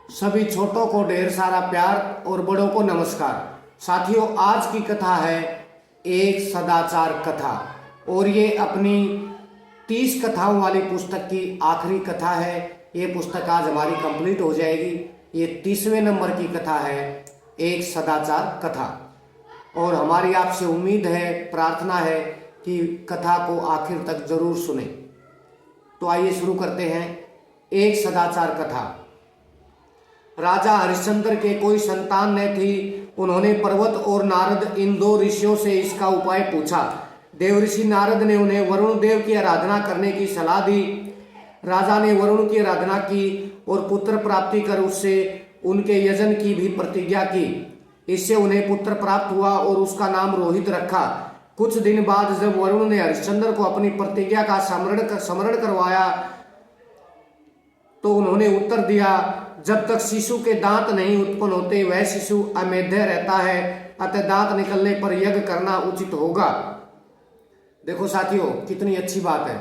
सभी छोटों को ढेर सारा प्यार और बड़ों को नमस्कार। साथियों, आज की कथा है एक सदाचार कथा और ये अपनी 30 कथाओं वाली पुस्तक की आखिरी कथा है। ये पुस्तक आज हमारी कंप्लीट हो जाएगी। ये 30वें नंबर की कथा है, एक सदाचार कथा। और हमारी आपसे उम्मीद है, प्रार्थना है कि कथा को आखिर तक जरूर सुने। तो आइए शुरू करते हैं। एक सदाचार कथा। राजा हरिश्चंद्र के कोई संतान न थी। उन्होंने पर्वत और नारद इन दो ऋषियों से इसका उपाय पूछा। देवऋषि नारद ने उन्हें वरुण देव की आराधना करने की सलाह दी। राजा ने वरुण की आराधना की और पुत्र प्राप्ति कर उससे उनके यजन की भी प्रतिज्ञा की। इससे उन्हें पुत्र प्राप्त हुआ और उसका नाम रोहित रखा। कुछ दिन बाद जब वरुण ने हरिश्चंद्र को अपनी प्रतिज्ञा का स्मरण करवाया तो उन्होंने उत्तर दिया, जब तक शिशु के दांत नहीं उत्पन्न होते वह शिशु अमेध्य रहता है, अतः दांत निकलने पर यज्ञ करना उचित होगा। देखो साथियों, कितनी अच्छी बात है।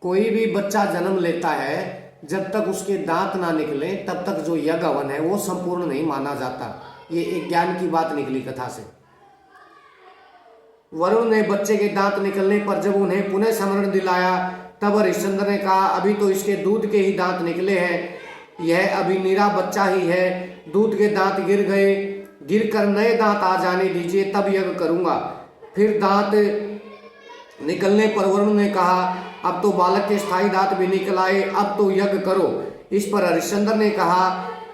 कोई भी बच्चा जन्म लेता है, जब तक उसके दांत ना निकले तब तक जो यज्ञ हवन है वो संपूर्ण नहीं माना जाता। ये एक ज्ञान की बात निकली कथा से। वरुण ने बच्चे के दांत निकलने पर जब उन्हें पुनः स्मरण दिलाया तब हरिश्चंद्र ने कहा, अभी तो इसके दूध के ही दांत निकले हैं, यह अभी निरा बच्चा ही है। दूध के दांत गिर गए, गिरकर नए दांत आ जाने दीजिए, तब यज्ञ करूंगा। फिर दांत निकलने पर वरुण ने कहा, अब तो बालक के स्थायी दांत भी निकल आए, अब तो यज्ञ करो। इस पर हरिश्चंद्र ने कहा,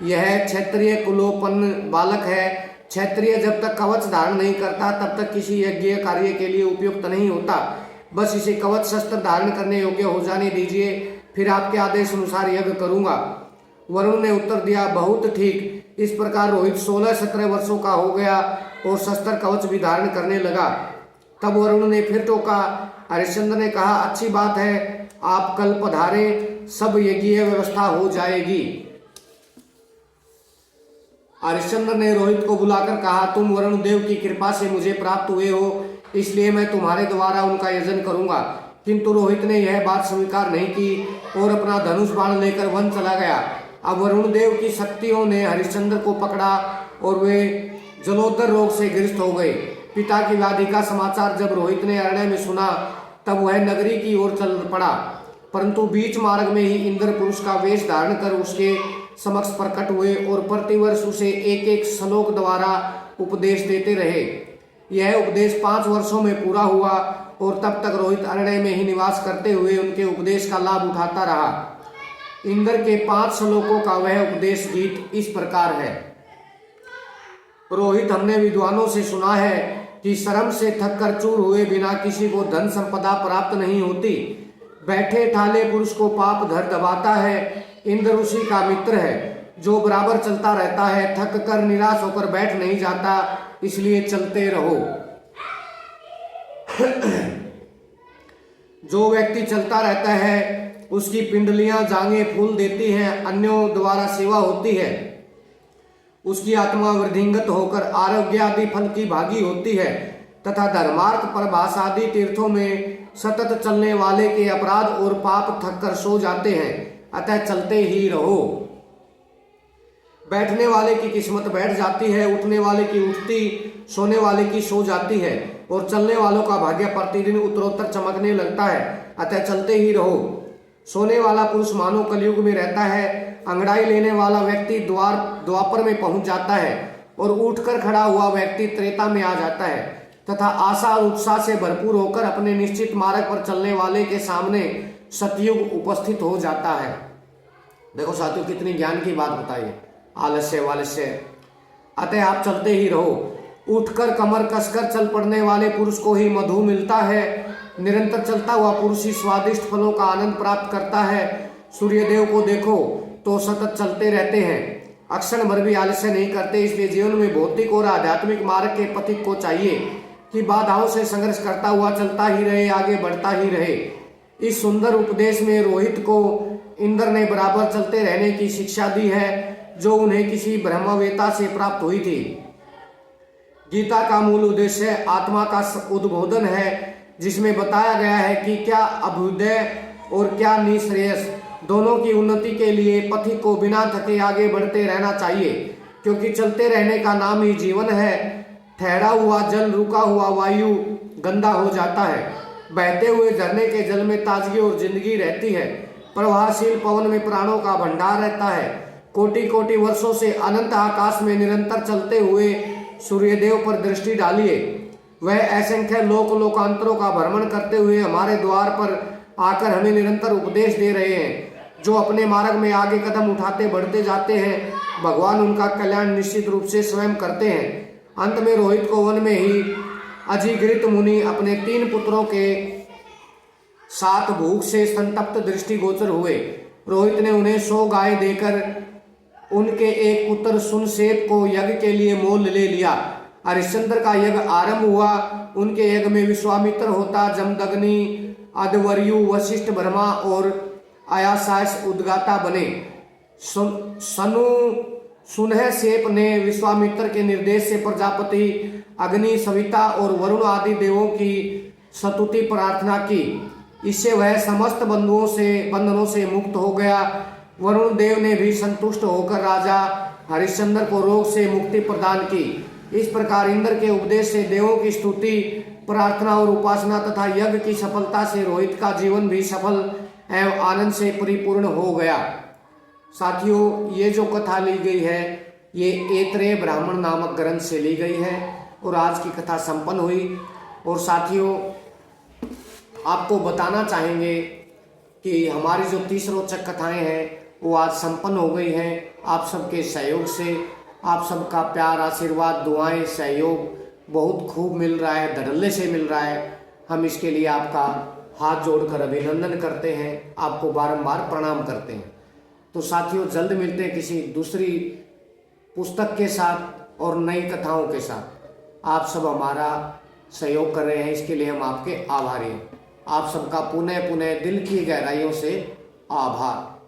यह क्षत्रिय कुलोपन्न बालक है। क्षत्रिय जब तक कवच धारण नहीं करता तब तक किसी यज्ञ कार्य के लिए उपयुक्त नहीं होता। बस इसे कवच शस्त्र धारण करने योग्य हो जाने दीजिए, फिर आपके आदेश अनुसार यज्ञ करूंगा। वरुण ने उत्तर दिया, बहुत ठीक। इस प्रकार रोहित 16-17 वर्षों का हो गया और शस्त्र कवच भी धारण करने लगा। तब वरुण ने फिर टोका। हरिश्चंद्र ने कहा, अच्छी बात है, आप कल पधारें, सब यज्ञीय व्यवस्था हो जाएगी। हरिश्चंद्र ने रोहित को बुलाकर कहा, तुम वरुण देव की कृपा से मुझे प्राप्त हुए हो, इसलिए मैं तुम्हारे द्वारा उनका यजन करूंगा। किंतु रोहित ने यह बात स्वीकार नहीं की और अपना धनुष बाण लेकर वन चला गया। अब वरुण देव की शक्तियों ने हरिश्चंद्र को पकड़ा और वे जलोदर रोग से ग्रस्त हो गए। पिता की व्याधि का समाचार जब रोहित ने अरण्य में सुना तब वह नगरी की ओर चल पड़ा, परंतु बीच मार्ग में ही इंद्र पुरुष का वेश धारण कर उसके समक्ष प्रकट हुए और प्रतिवर्ष उसे एक एक श्लोक द्वारा उपदेश देते रहे। यह उपदेश 5 वर्षों में पूरा हुआ और तब तक रोहित अरण्य में ही निवास करते हुए उनके उपदेश का लाभ उठाता रहा। इंद्र के 5 श्लोकों का वह उपदेश गीत इस प्रकार है। रोहित, हमने विद्वानों से सुना है कि श्रम से थक कर चूर हुए बिना किसी को धन संपदा प्राप्त नहीं होती। बैठे ठाले पुरुष को पाप धर दबाता है। इंद्र उसी का मित्र है जो बराबर चलता रहता है, थक कर निराश होकर बैठ नहीं जाता, इसलिए चलते रहो। जो व्यक्ति चलता रहता है उसकी पिंडलियां जांघें फूल देती हैं, अन्यों द्वारा सेवा होती है, उसकी आत्मा वृद्धिंगत होकर आरोग्य आदि फल की भागी होती है तथा धर्मार्थ परभास आदि तीर्थों में सतत चलने वाले के अपराध और पाप थक कर सो जाते हैं, अतः चलते ही रहो। बैठने वाले की किस्मत बैठ जाती है, उठने वाले की उठती, सोने वाले की सो जाती है और चलने वालों का भाग्य प्रतिदिन उत्तरोत्तर चमकने लगता है, अतः चलते ही रहो। सोने वाला पुरुष मानव कलयुग में रहता है, अंगड़ाई लेने वाला व्यक्ति द्वापर में पहुंच जाता है और उठकर खड़ा हुआ व्यक्ति त्रेता में आ जाता है तथा आशा और उत्साह से भरपूर होकर अपने निश्चित मार्ग पर चलने वाले के सामने सतयुग उपस्थित हो जाता है। देखो साथियों, कितनी ज्ञान की बात बताइए। आलस्य वालस्य, अतः आप चलते ही रहो। उठकर कमर कसकर चल पड़ने वाले पुरुष को ही मधु मिलता है। निरंतर चलता हुआ पुरुष ही स्वादिष्ट फलों का आनंद प्राप्त करता है। सूर्यदेव को देखो तो सतत चलते रहते हैं, अक्षण भर भी आलस्य नहीं करते। इसलिए जीवन में भौतिक और आध्यात्मिक मार्ग के पथिक को चाहिए कि बाधाओं से संघर्ष करता हुआ चलता ही रहे, आगे बढ़ता ही रहे। इस सुंदर उपदेश में रोहित को इंद्र ने बराबर चलते रहने की शिक्षा दी है, जो उन्हें किसी ब्रह्मवेता से प्राप्त हुई थी। गीता का मूल उद्देश्य आत्मा का उद्बोधन है, जिसमें बताया गया है कि क्या अभ्युदय और क्या निश्रेयस दोनों की उन्नति के लिए पथिक को बिना थके आगे बढ़ते रहना चाहिए, क्योंकि चलते रहने का नाम ही जीवन है। ठहरा हुआ जल, रुका हुआ वायु गंदा हो जाता है। बहते हुए झरने के जल में ताजगी और जिंदगी रहती है। प्रवाहशील पवन में प्राणों का भंडार रहता है। कोटि कोटि वर्षों से अनंत आकाश में निरंतर चलते हुए सूर्यदेव पर दृष्टि डालिए। वह असंख्य लोक लोकांतरों का भ्रमण करते हुए हमारे द्वार पर आकर हमें निरंतर उपदेश दे रहे हैं। जो अपने मार्ग में आगे कदम उठाते बढ़ते जाते हैं, भगवान उनका कल्याण निश्चित रूप से स्वयं करते हैं। अंत में रोहित को वन में ही अजिगृत मुनि अपने 3 पुत्रों के साथ भूख से संतप्त दृष्टिगोचर हुए। रोहित ने उन्हें 100 गाय देकर उनके एक पुत्र सुनसेप को यज्ञ के लिए मोल ले लिया। हरिश्चंद्र का यज्ञ आरंभ हुआ। उनके यज्ञ में विश्वामित्र, होता, जमदग्नि, अध्वर्यु, वशिष्ठ, ब्रह्मा और अयासास उद्गाता बने। सुनहसेप ने विश्वामित्र के निर्देश से प्रजापति, अग्नि, सविता और वरुण आदि देवों की स्तुति प्रार्थना की। इससे वह समस्त बंधनों से मुक्त हो गया। वरुण देव ने भी संतुष्ट होकर राजा हरिश्चंद्र को रोग से मुक्ति प्रदान की। इस प्रकार इंद्र के उपदेश से देवों की स्तुति, प्रार्थना और उपासना तथा यज्ञ की सफलता से रोहित का जीवन भी सफल एवं आनंद से परिपूर्ण हो गया। साथियों, ये जो कथा ली गई है ये ऐत्रेय ब्राह्मण नामक ग्रंथ से ली गई है और आज की कथा संपन्न हुई। और साथियों, आपको बताना चाहेंगे कि हमारी जो 30 रोचक कथाएं हैं वो आज संपन्न हो गई हैं। आप सबके सहयोग से, आप सबका प्यार, आशीर्वाद, दुआएं, सहयोग बहुत खूब मिल रहा है, धड़ल्ले से मिल रहा है। हम इसके लिए आपका हाथ जोड़कर अभिनंदन करते हैं, आपको बारंबार प्रणाम करते हैं। तो साथियों, जल्द मिलते हैं किसी दूसरी पुस्तक के साथ और नई कथाओं के साथ। आप सब हमारा सहयोग कर रहे हैं, इसके लिए हम आपके आभारी हैं। आप सबका पुनः पुनः दिल की गहराइयों से आभार।